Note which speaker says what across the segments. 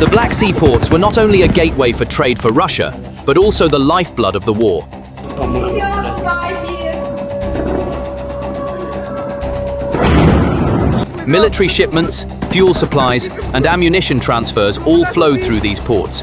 Speaker 1: The Black Sea ports were not only a gateway for trade for Russia, but also the lifeblood of the war. Military shipments, fuel supplies, and ammunition transfers all flowed through these ports.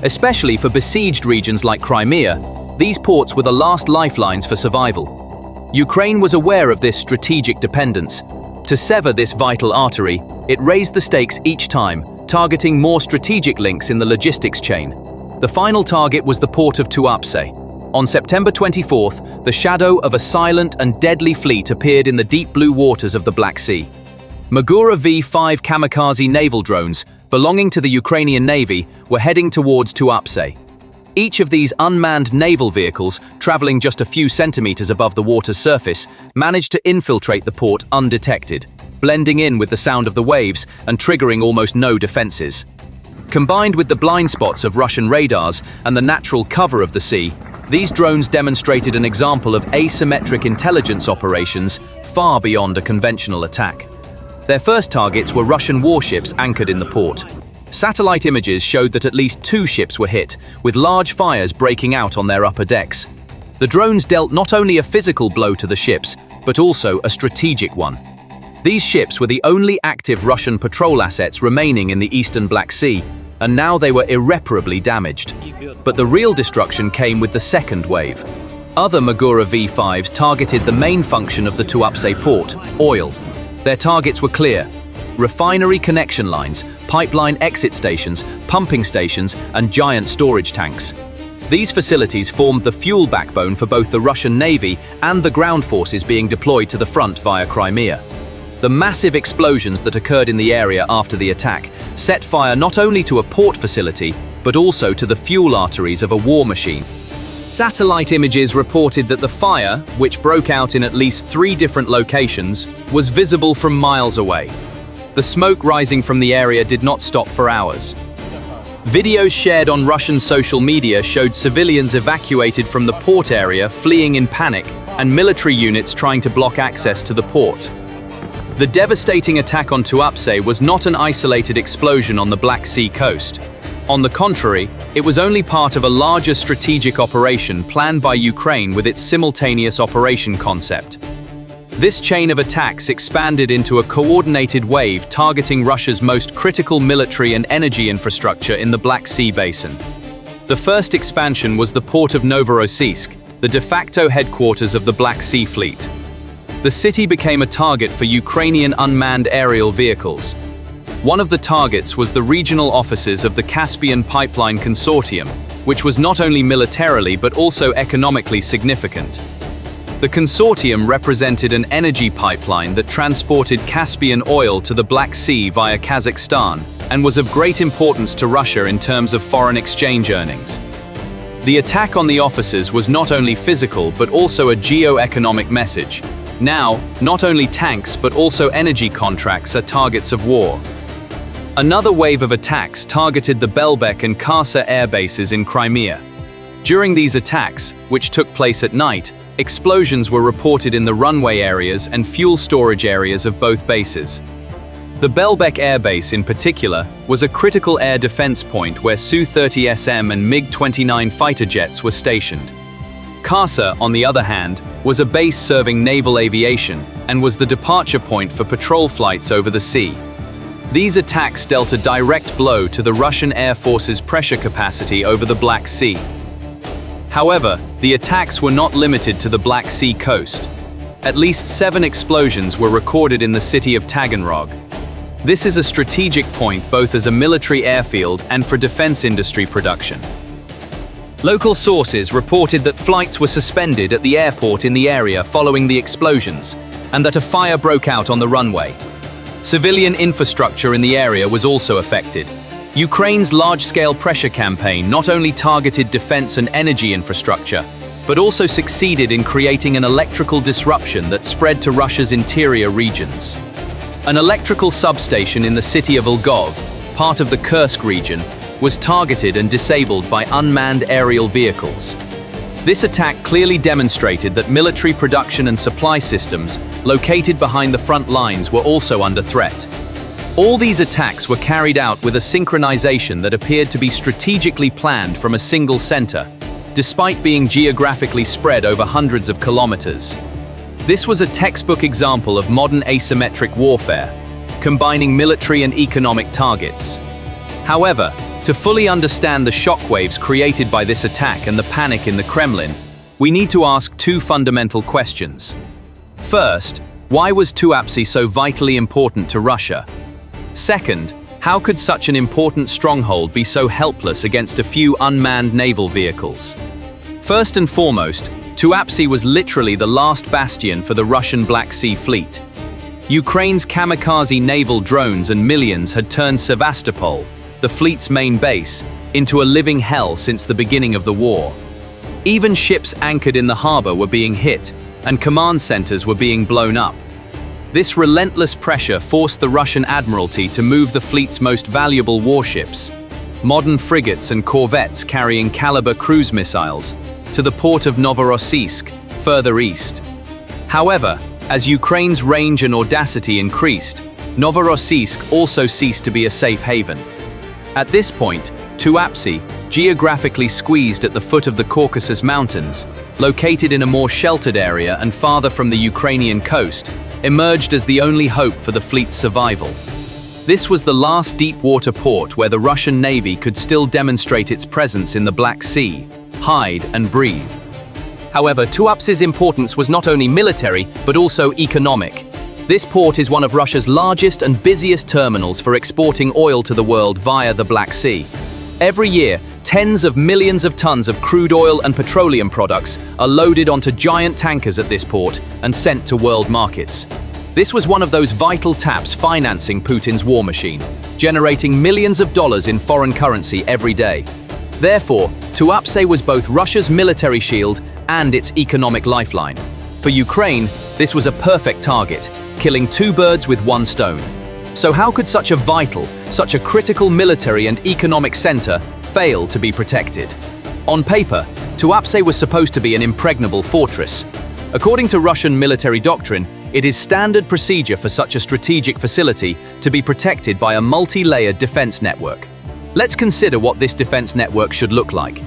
Speaker 1: Especially for besieged regions like Crimea, these ports were the last lifelines for survival. Ukraine was aware of this strategic dependence. To sever this vital artery, it raised the stakes each time, targeting more strategic links in the logistics chain. The final target was the Port of Tuapse. On September 24th, the shadow of a silent and deadly fleet appeared in the deep blue waters of the Black Sea. Magura V5 kamikaze naval drones, belonging to the Ukrainian Navy, were heading towards Tuapse. Each of these unmanned naval vehicles, traveling just a few centimeters above the water's surface, managed to infiltrate the port undetected, blending in with the sound of the waves and triggering almost no defenses. Combined with the blind spots of Russian radars and the natural cover of the sea, these drones demonstrated an example of asymmetric intelligence operations far beyond a conventional attack. Their first targets were Russian warships anchored in the port. Satellite images showed that at least 2 ships were hit, with large fires breaking out on their upper decks. The drones dealt not only a physical blow to the ships, but also a strategic one. These ships were the only active Russian patrol assets remaining in the eastern Black Sea, and now they were irreparably damaged. But the real destruction came with the second wave. Other Magura V5s targeted the main function of the Tuapse port, oil. Their targets were clear: refinery connection lines, pipeline exit stations, pumping stations, and giant storage tanks. These facilities formed the fuel backbone for both the Russian Navy and the ground forces being deployed to the front via Crimea. The massive explosions that occurred in the area after the attack set fire not only to a port facility, but also to the fuel arteries of a war machine. Satellite images reported that the fire, which broke out in at least 3 different locations, was visible from miles away. The smoke rising from the area did not stop for hours. Videos shared on Russian social media showed civilians evacuated from the port area fleeing in panic, and military units trying to block access to the port. The devastating attack on Tuapse was not an isolated explosion on the Black Sea coast. On the contrary, it was only part of a larger strategic operation planned by Ukraine with its simultaneous operation concept. This chain of attacks expanded into a coordinated wave targeting Russia's most critical military and energy infrastructure in the Black Sea basin. The first expansion was the port of Novorossiysk, the de facto headquarters of the Black Sea Fleet. The city became a target for Ukrainian unmanned aerial vehicles. One of the targets was the regional offices of the Caspian Pipeline Consortium, which was not only militarily but also economically significant. The consortium represented an energy pipeline that transported Caspian oil to the Black Sea via Kazakhstan and was of great importance to Russia in terms of foreign exchange earnings. The attack on the offices was not only physical but also a geo-economic message. Now, not only tanks but also energy contracts are targets of war. Another wave of attacks targeted the Belbek and Kaça air bases in Crimea. During these attacks, which took place at night, explosions were reported in the runway areas and fuel storage areas of both bases. The Belbek Air Base in particular was a critical air defense point where Su-30SM and MiG-29 fighter jets were stationed. Kaça, on the other hand, was a base serving naval aviation and was the departure point for patrol flights over the sea. These attacks dealt a direct blow to the Russian Air Force's pressure capacity over the Black Sea. However, the attacks were not limited to the Black Sea coast. At least 7 explosions were recorded in the city of Taganrog. This is a strategic point both as a military airfield and for defense industry production. Local sources reported that flights were suspended at the airport in the area following the explosions, and that a fire broke out on the runway. Civilian infrastructure in the area was also affected. Ukraine's large-scale pressure campaign not only targeted defense and energy infrastructure, but also succeeded in creating an electrical disruption that spread to Russia's interior regions. An electrical substation in the city of Lgov, part of the Kursk region, was targeted and disabled by unmanned aerial vehicles. This attack clearly demonstrated that military production and supply systems located behind the front lines, were also under threat. All these attacks were carried out with a synchronization that appeared to be strategically planned from a single center, despite being geographically spread over hundreds of kilometers. This was a textbook example of modern asymmetric warfare, combining military and economic targets. However, to fully understand the shockwaves created by this attack and the panic in the Kremlin, we need to ask two fundamental questions. First, why was Tuapse so vitally important to Russia? Second, how could such an important stronghold be so helpless against a few unmanned naval vehicles? First and foremost, Tuapse was literally the last bastion for the Russian Black Sea Fleet. Ukraine's kamikaze naval drones and millions had turned Sevastopol, the fleet's main base, into a living hell since the beginning of the war. Even ships anchored in the harbor were being hit, and command centers were being blown up. This relentless pressure forced the Russian Admiralty to move the fleet's most valuable warships, modern frigates and corvettes carrying caliber cruise missiles, to the port of Novorossiysk, further east. However, as Ukraine's range and audacity increased, Novorossiysk also ceased to be a safe haven. At this point, Tuapse, geographically squeezed at the foot of the Caucasus Mountains, located in a more sheltered area and farther from the Ukrainian coast, emerged as the only hope for the fleet's survival. This was the last deep-water port where the Russian Navy could still demonstrate its presence in the Black Sea, hide and breathe. However, Tuapse's importance was not only military, but also economic. This port is one of Russia's largest and busiest terminals for exporting oil to the world via the Black Sea. Every year, tens of millions of tons of crude oil and petroleum products are loaded onto giant tankers at this port and sent to world markets. This was one of those vital taps financing Putin's war machine, generating millions of dollars in foreign currency every day. Therefore, Tuapse was both Russia's military shield and its economic lifeline. For Ukraine, this was a perfect target, killing two birds with one stone. So how could such a vital, such a critical military and economic center fail to be protected? On paper, Tuapse was supposed to be an impregnable fortress. According to Russian military doctrine, it is standard procedure for such a strategic facility to be protected by a multi-layered defense network. Let's consider what this defense network should look like.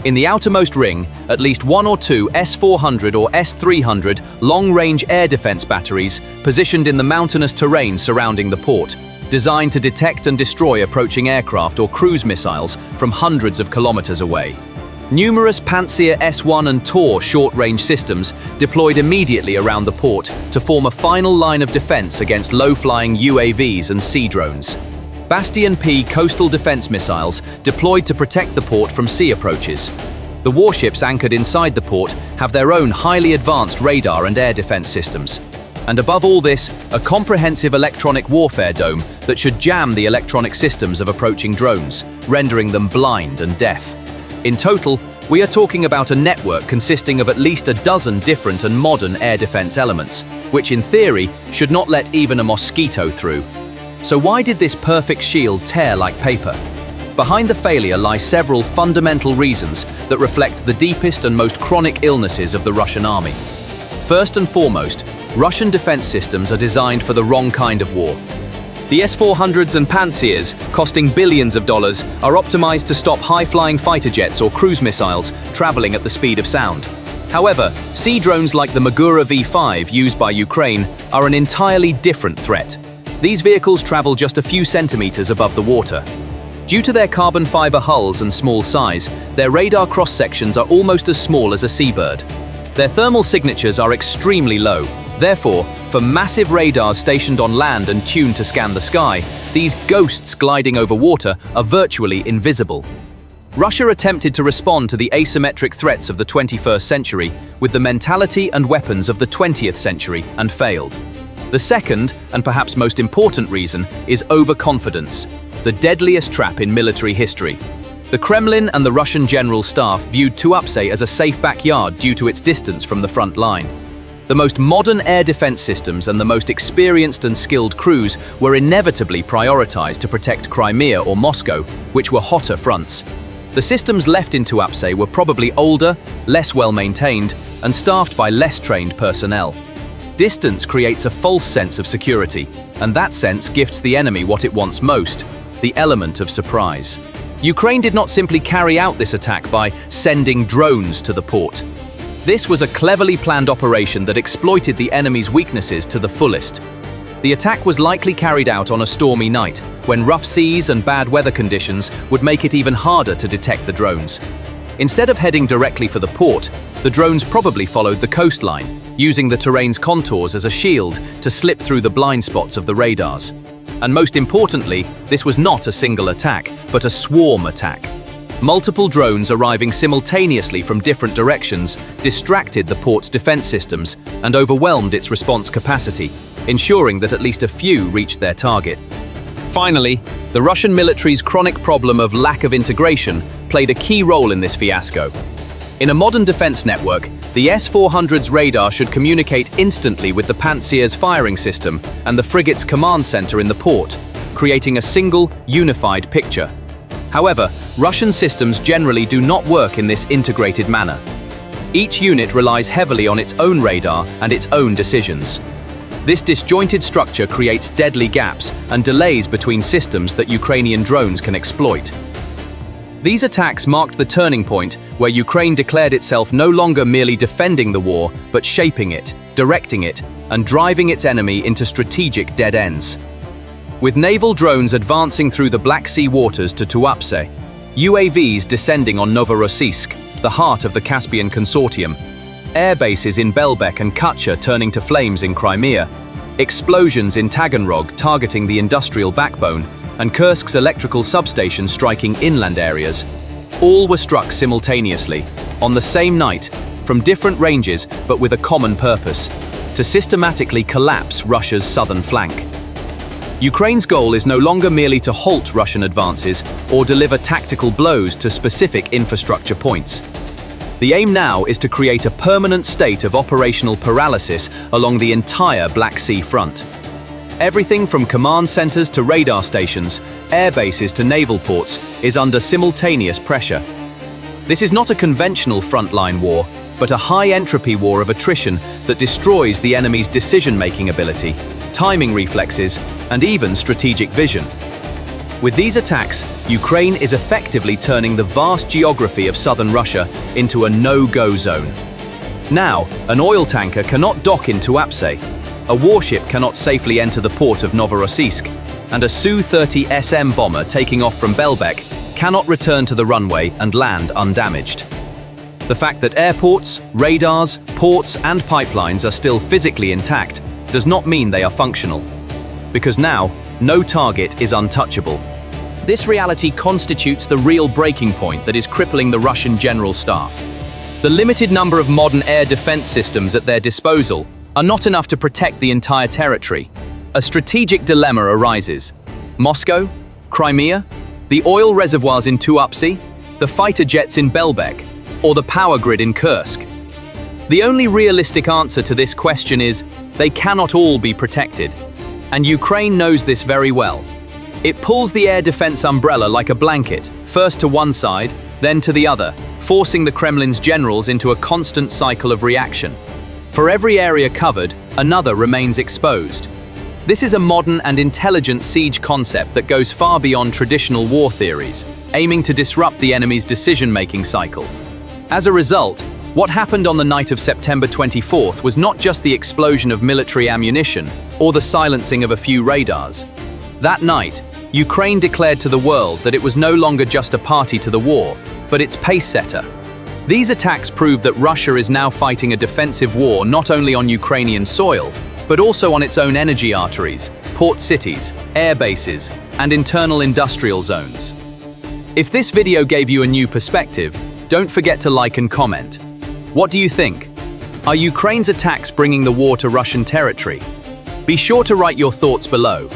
Speaker 1: In the outermost ring, at least one or two S-400 or S-300 long-range air defense batteries positioned in the mountainous terrain surrounding the port, designed to detect and destroy approaching aircraft or cruise missiles from hundreds of kilometers away. Numerous Pantsir S-1 and Tor short-range systems deployed immediately around the port to form a final line of defense against low-flying UAVs and sea drones. Bastion P coastal defense missiles deployed to protect the port from sea approaches. The warships anchored inside the port have their own highly advanced radar and air defense systems. And above all this, a comprehensive electronic warfare dome that should jam the electronic systems of approaching drones, rendering them blind and deaf. In total, we are talking about a network consisting of at least a dozen different and modern air defense elements, which in theory should not let even a mosquito through. So why did this perfect shield tear like paper? Behind the failure lie several fundamental reasons that reflect the deepest and most chronic illnesses of the Russian army. First and foremost, Russian defense systems are designed for the wrong kind of war. The S-400s and Pantsirs, costing billions of dollars, are optimized to stop high-flying fighter jets or cruise missiles traveling at the speed of sound. However, sea drones like the Magura V5 used by Ukraine are an entirely different threat. These vehicles travel just a few centimeters above the water. Due to their carbon fiber hulls and small size, their radar cross-sections are almost as small as a seabird. Their thermal signatures are extremely low. Therefore, for massive radars stationed on land and tuned to scan the sky, these ghosts gliding over water are virtually invisible. Russia attempted to respond to the asymmetric threats of the 21st century with the mentality and weapons of the 20th century and failed. The second, and perhaps most important reason, is overconfidence, the deadliest trap in military history. The Kremlin and the Russian General Staff viewed Tuapse as a safe backyard due to its distance from the front line. The most modern air defense systems and the most experienced and skilled crews were inevitably prioritized to protect Crimea or Moscow, which were hotter fronts. The systems left in Tuapse were probably older, less well-maintained, and staffed by less trained personnel. Distance creates a false sense of security, and that sense gifts the enemy what it wants most, the element of surprise. Ukraine did not simply carry out this attack by sending drones to the port. This was a cleverly planned operation that exploited the enemy's weaknesses to the fullest. The attack was likely carried out on a stormy night, when rough seas and bad weather conditions would make it even harder to detect the drones. Instead of heading directly for the port, the drones probably followed the coastline, using the terrain's contours as a shield to slip through the blind spots of the radars. And most importantly, this was not a single attack, but a swarm attack. Multiple drones arriving simultaneously from different directions distracted the port's defense systems and overwhelmed its response capacity, ensuring that at least a few reached their target. Finally, the Russian military's chronic problem of lack of integration played a key role in this fiasco. In a modern defense network, the S-400's radar should communicate instantly with the Pantsir's firing system and the frigate's command center in the port, creating a single, unified picture. However, Russian systems generally do not work in this integrated manner. Each unit relies heavily on its own radar and its own decisions. This disjointed structure creates deadly gaps and delays between systems that Ukrainian drones can exploit. These attacks marked the turning point where Ukraine declared itself no longer merely defending the war, but shaping it, directing it, and driving its enemy into strategic dead ends. With naval drones advancing through the Black Sea waters to Tuapse, UAVs descending on Novorossiysk, the heart of the Caspian Consortium, air bases in Belbek and Kaça turning to flames in Crimea, explosions in Taganrog targeting the industrial backbone, and Kursk's electrical substation striking inland areas, all were struck simultaneously, on the same night, from different ranges but with a common purpose: to systematically collapse Russia's southern flank. Ukraine's goal is no longer merely to halt Russian advances or deliver tactical blows to specific infrastructure points. The aim now is to create a permanent state of operational paralysis along the entire Black Sea front. Everything from command centers to radar stations, air bases to naval ports is under simultaneous pressure. This is not a conventional frontline war, but a high-entropy war of attrition that destroys the enemy's decision-making ability, timing reflexes, and even strategic vision. With these attacks, Ukraine is effectively turning the vast geography of southern Russia into a no-go zone. Now, an oil tanker cannot dock in Tuapse, a warship cannot safely enter the port of Novorossiysk, and a Su-30 SM bomber taking off from Belbek cannot return to the runway and land undamaged. The fact that airports, radars, ports, and pipelines are still physically intact does not mean they are functional. Because now, no target is untouchable. This reality constitutes the real breaking point that is crippling the Russian general staff. The limited number of modern air defense systems at their disposal are not enough to protect the entire territory. A strategic dilemma arises. Moscow? Crimea? The oil reservoirs in Tuapse? The fighter jets in Belbek? Or the power grid in Kursk? The only realistic answer to this question is, they cannot all be protected. And Ukraine knows this very well. It pulls the air defense umbrella like a blanket, first to one side, then to the other, forcing the Kremlin's generals into a constant cycle of reaction. For every area covered, another remains exposed. This is a modern and intelligent siege concept that goes far beyond traditional war theories, aiming to disrupt the enemy's decision-making cycle. As a result, what happened on the night of September 24th was not just the explosion of military ammunition or the silencing of a few radars. That night, Ukraine declared to the world that it was no longer just a party to the war, but its pace-setter. These attacks prove that Russia is now fighting a defensive war not only on Ukrainian soil, but also on its own energy arteries, port cities, air bases, and internal industrial zones. If this video gave you a new perspective, don't forget to like and comment. What do you think? Are Ukraine's attacks bringing the war to Russian territory? Be sure to write your thoughts below.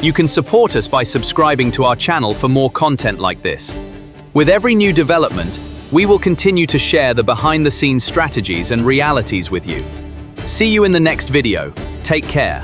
Speaker 1: You can support us by subscribing to our channel for more content like this. With every new development, we will continue to share the behind-the-scenes strategies and realities with you. See you in the next video. Take care.